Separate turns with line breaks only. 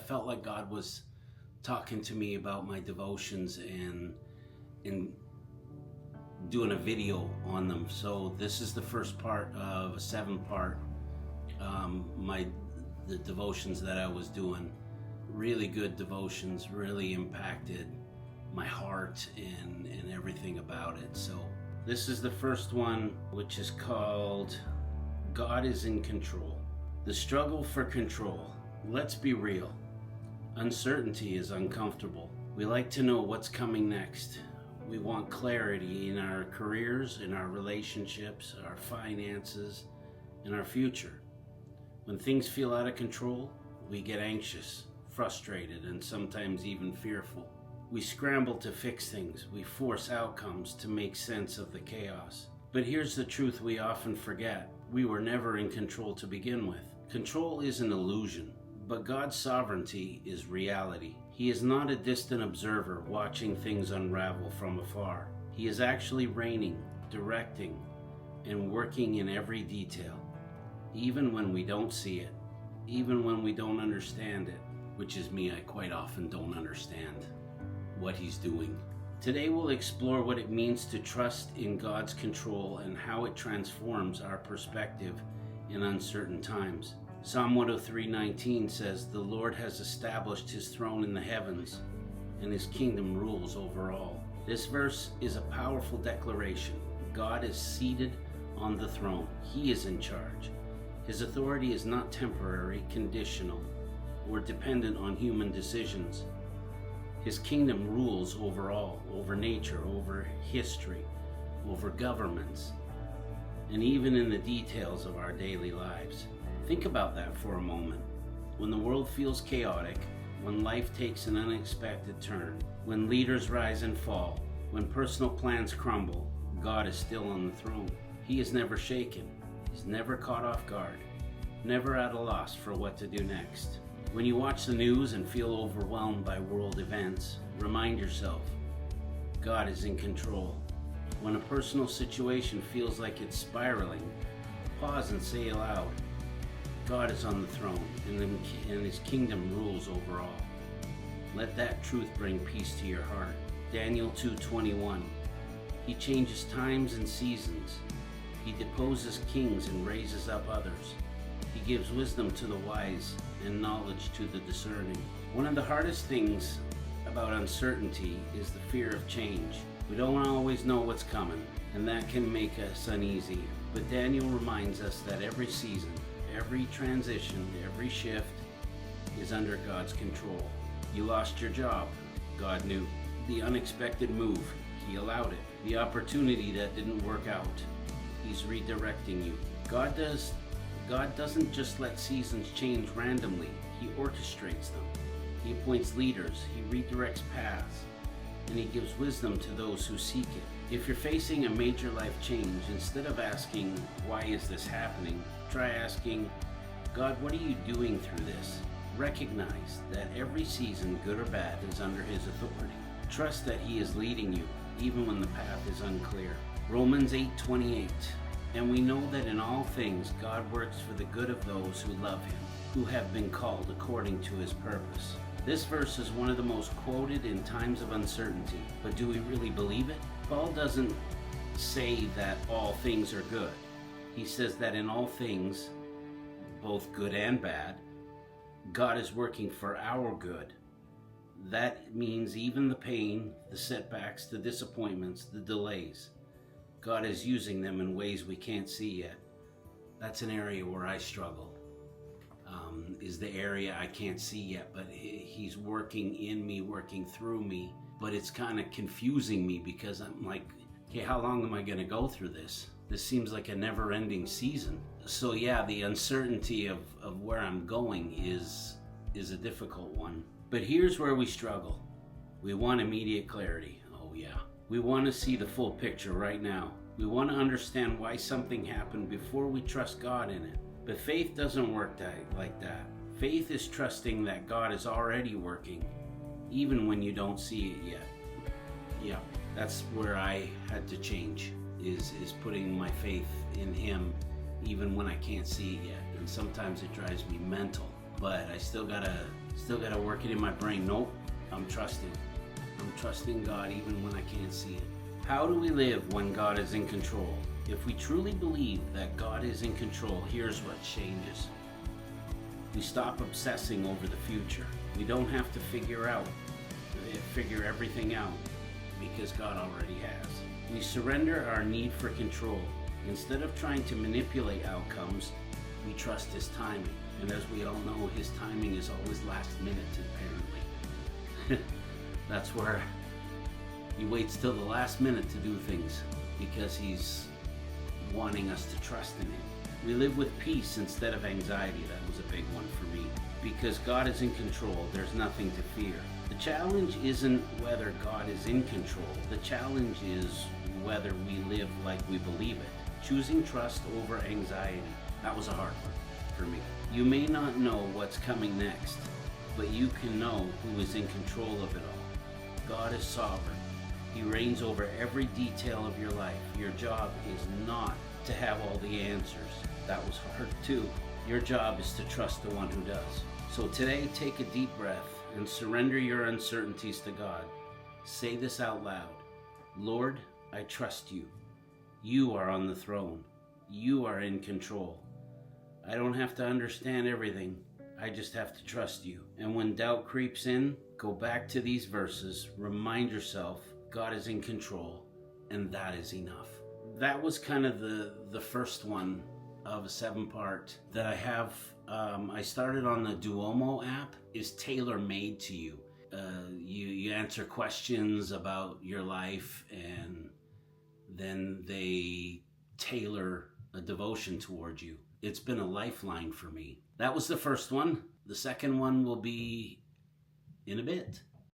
felt like God was talking to me about my devotions and doing a video on them. So this is the first part of a 7-part, the devotions that I was doing. Really good devotions, really impacted my heart and everything about it. So this is the first one, which is called God is in Control. The struggle for control. Let's be real. Uncertainty is uncomfortable. We like to know what's coming next. We want clarity in our careers, in our relationships, our finances, and our future. When things feel out of control, we get anxious, frustrated, and sometimes even fearful. We scramble to fix things. We force outcomes to make sense of the chaos. But here's the truth we often forget. We were never in control to begin with. Control is an illusion, but God's sovereignty is reality. He is not a distant observer watching things unravel from afar. He is actually reigning, directing, and working in every detail, even when we don't see it, even when we don't understand it, which is me. I quite often don't understand what He's doing. Today we'll explore what it means to trust in God's control and how it transforms our perspective in uncertain times. Psalm 103:19 says, "The Lord has established His throne in the heavens, and His kingdom rules over all." This verse is a powerful declaration. God is seated on the throne. He is in charge. His authority is not temporary, conditional, or dependent on human decisions. His kingdom rules over all, over nature, over history, over governments, and even in the details of our daily lives. Think about that for a moment. When the world feels chaotic, when life takes an unexpected turn, when leaders rise and fall, when personal plans crumble, God is still on the throne. He is never shaken. He's never caught off guard, never at a loss for what to do next. When you watch the news and feel overwhelmed by world events, remind yourself, God is in control. When a personal situation feels like it's spiraling, pause and say aloud, God is on the throne, and His kingdom rules over all. Let that truth bring peace to your heart. Daniel 2:21. He changes times and seasons. He deposes kings and raises up others. He gives wisdom to the wise and knowledge to the discerning. One of the hardest things about uncertainty is the fear of change. We don't always know what's coming, and that can make us uneasy. But Daniel reminds us that every season, every transition, every shift is under God's control. You lost your job, God knew. The unexpected move, He allowed it. The opportunity that didn't work out, He's redirecting you. God doesn't just let seasons change randomly. He orchestrates them. He appoints leaders. He redirects paths. And He gives wisdom to those who seek it. If you're facing a major life change, instead of asking, why is this happening? Try asking, God, what are you doing through this? Recognize that every season, good or bad, is under His authority. Trust that He is leading you, even when the path is unclear. Romans 8:28. And we know that in all things God works for the good of those who love Him, who have been called according to His purpose. This verse is one of the most quoted in times of uncertainty, but do we really believe it? Paul doesn't say that all things are good. He says that in all things, both good and bad, God is working for our good. That means even the pain, the setbacks, the disappointments, the delays, God is using them in ways we can't see yet. That's an area where I struggle. Is the area I can't see yet, but He's working in me, working through me. But it's kind of confusing me because I'm like, okay, how long am I going to go through this? This seems like a never-ending season. So yeah, the uncertainty of where I'm going is a difficult one. But here's where we struggle. We want immediate clarity. Oh yeah. We want to see the full picture right now. We want to understand why something happened before we trust God in it. But faith doesn't work like that. Faith is trusting that God is already working, even when you don't see it yet. Yeah, that's where I had to change, is putting my faith in Him, even when I can't see it yet. And sometimes it drives me mental, but I still gotta Still got to work it in my brain. Nope, I'm trusting. I'm trusting God even when I can't see it. How do we live when God is in control? If we truly believe that God is in control, here's what changes. We stop obsessing over the future. We don't have to figure everything out because God already has. We surrender our need for control. Instead of trying to manipulate outcomes, we trust His timing. And as we all know, His timing is always last minute, apparently. That's where He waits till the last minute to do things because He's wanting us to trust in Him. We live with peace instead of anxiety. That was a big one for me. Because God is in control, there's nothing to fear. The challenge isn't whether God is in control. The challenge is whether we live like we believe it. Choosing trust over anxiety. That was a hard one for me. You may not know what's coming next, but you can know who is in control of it all. God is sovereign. He reigns over every detail of your life. Your job is not to have all the answers. That was hard too. Your job is to trust the one who does. So today, take a deep breath and surrender your uncertainties to God. Say this out loud. Lord, I trust you. You are on the throne. You are in control. I don't have to understand everything. I just have to trust you. And when doubt creeps in, go back to these verses. Remind yourself God is in control, and that is enough. That was kind of the first one of a 7-part that I have. I started on the Duomo app. Is tailor-made to you. You answer questions about your life, and then they tailor a devotion toward you. It's been a lifeline for me. That was the first one. The second one will be in a bit.